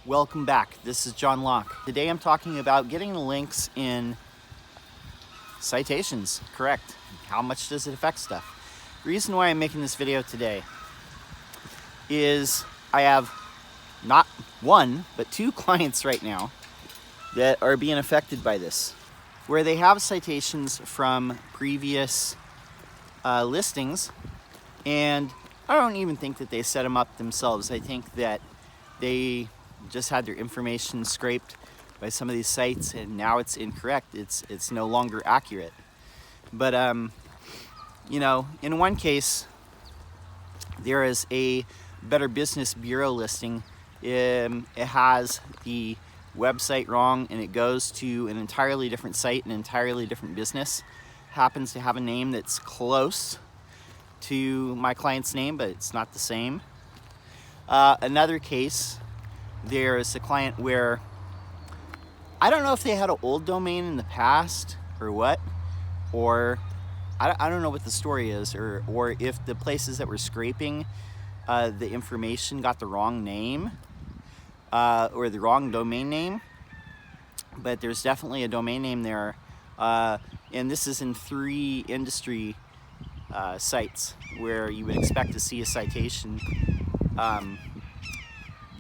Welcome back. This is John Locke. Today I'm talking about getting the links in citations correct. How much does it affect stuff? The reason why I'm making this video today is I have not one, but two clients right now that are being affected by this, where they have citations from previous listings, and I don't even think that they set them up themselves. I think that they just had their information scraped by some of these sites and now it's incorrect. It's no longer accurate. But you know, in one case there is a Better Business Bureau listing. It has the website wrong and it goes to an entirely different site, an entirely different business. Happens to have a name that's close to my client's name, but it's not the same. Another case, there's a client where I don't know if they had an old domain in the past or what, or I don't know what the story is, or if the places that were scraping the information got the wrong name or the wrong domain name, but there's definitely a domain name there, and this is in 3 industry sites where you would expect to see a citation.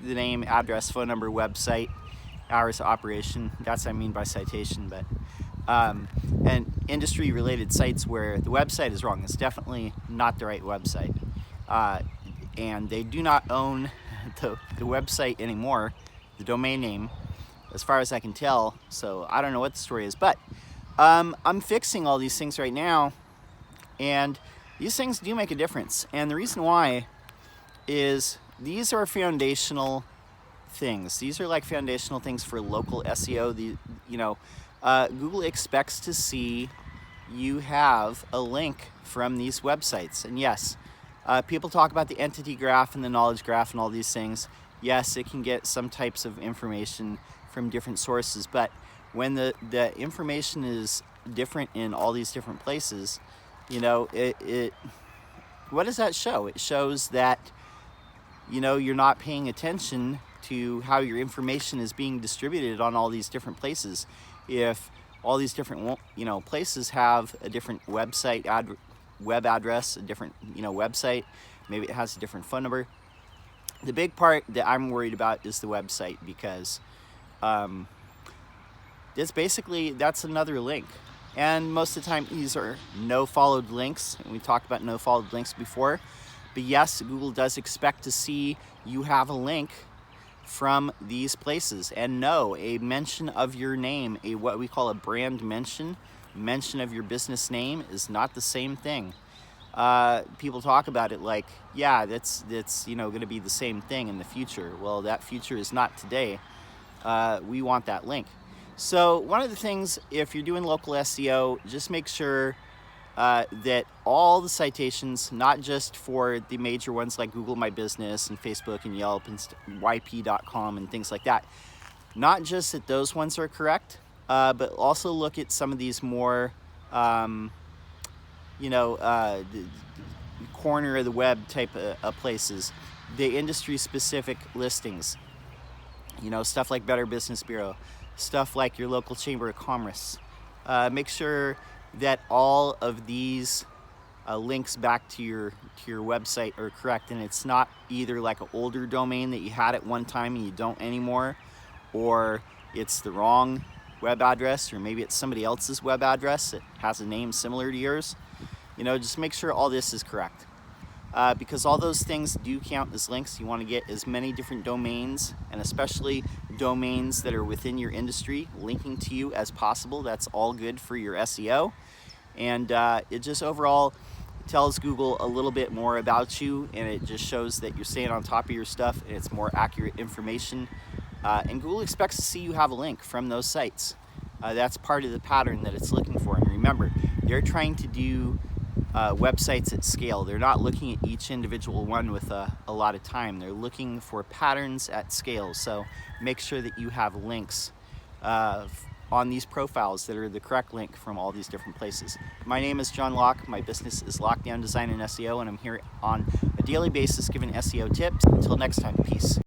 The name, address, phone number, website, hours of operation. That's what I mean by citation. But and industry related sites where the website is wrong. It's definitely not the right website, and they do not own the website anymore, the domain name, as far as I can tell. So I don't know what the story is, but I'm fixing all these things right now, and these things do make a difference. And the reason why is these are foundational things. These are like foundational things for local SEO. Google expects to see you have a link from these websites. And yes, people talk about the entity graph and the knowledge graph and all these things. Yes, it can get some types of information from different sources, but when the information is different in all these different places, what does that show? It shows that you're not paying attention to how your information is being distributed on all these different places. If all these different places have a different website web address, a different website, maybe it has a different phone number. The big part that I'm worried about is the website, because that's another link, and most of the time these are no followed links, and we talked about no followed links before. But yes, Google does expect to see you have a link from these places. And no, a mention of your name, what we call a brand mention of your business name, is not the same thing. People talk about it like, yeah, that's going to be the same thing in the future. Well, that future is not today. We want that link. So one of the things, if you're doing local SEO, just make sure that all the citations, not just for the major ones like Google My Business and Facebook and Yelp and YP.com and things like that, not just that those ones are correct, but also look at some of these more, the corner of the web type of places, the industry specific listings, stuff like Better Business Bureau, stuff like your local Chamber of Commerce. Make sure that all of these links back to your website are correct, and it's not either like an older domain that you had at one time and you don't anymore, or it's the wrong web address, or maybe it's somebody else's web address that has a name similar to yours. Just make sure all this is correct, because all those things do count as links. You want to get as many different domains, and especially domains that are within your industry, linking to you as possible. That's all good for your SEO, and it just overall tells Google a little bit more about you, and it just shows that you're staying on top of your stuff and it's more accurate information, and Google expects to see you have a link from those sites. That's part of the pattern that it's looking for. And remember, they're trying to do websites at scale. They're not looking at each individual one with a lot of time. They're looking for patterns at scale. So make sure that you have links on these profiles that are the correct link from all these different places. My name is John Locke. My business is Lockdown Design and SEO, and I'm here on a daily basis giving SEO tips. Until next time, peace.